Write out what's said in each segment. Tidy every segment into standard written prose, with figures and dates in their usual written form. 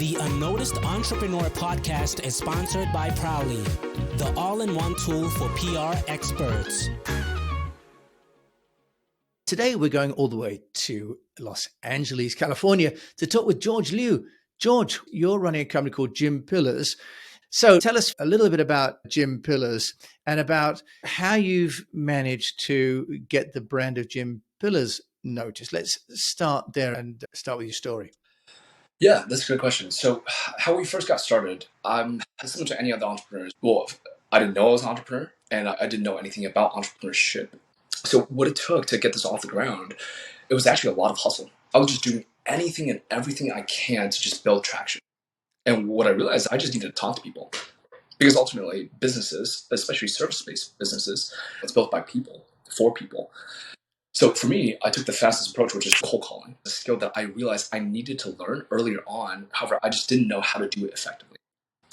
The UnNoticed Entrepreneur Podcast is sponsored by Prowly, the all-in-one tool for PR experts. Today, we're going all the way to Los Angeles, California, to talk with George Liu. George, you're running a company called Gym Pillars. So tell us a little bit about Gym Pillars and about how you've managed to get the brand of Gym Pillars noticed. Let's start there and start with your story. Yeah, that's a good question. So how we first got started, I'm similar to any other entrepreneurs. Well, I didn't know I was an entrepreneur and I didn't know anything about entrepreneurship. So what it took to get this off the ground, it was actually a lot of hustle. I was just doing anything and everything I can to just build traction. And what I realized, I just needed to talk to people. Because ultimately, businesses, especially service-based businesses, it's built by people, for people. So for me, I took the fastest approach, which is cold calling, a skill that I realized I needed to learn earlier on. However, I just didn't know how to do it effectively.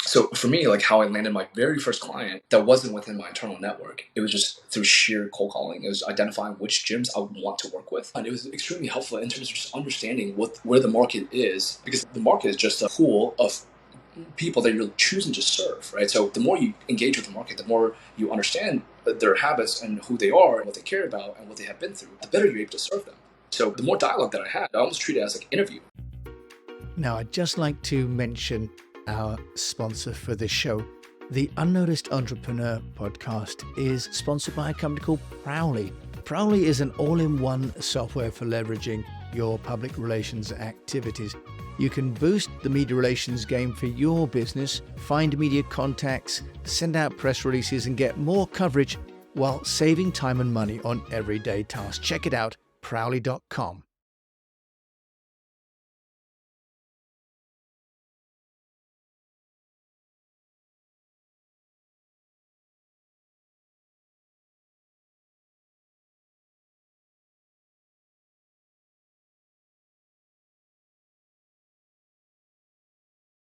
So for me, like how I landed my very first client that wasn't within my internal network, it was just through sheer cold calling. It was identifying which gyms I would want to work with. And it was extremely helpful in terms of just understanding where the market is, because the market is just a pool of people that you're choosing to serve, right? So the more you engage with the market, the more you understand their habits and who they are and what they care about and what they have been through, the better you're able to serve them. So the more dialogue that I had, I almost treat it as like an interview. Now, I'd just like to mention our sponsor for this show. The UnNoticed Entrepreneur podcast is sponsored by a company called Prowly. Prowly is an all-in-one software for leveraging your public relations activities. You can boost the media relations game for your business, find media contacts, send out press releases, and get more coverage while saving time and money on everyday tasks. Check it out, prowly.com.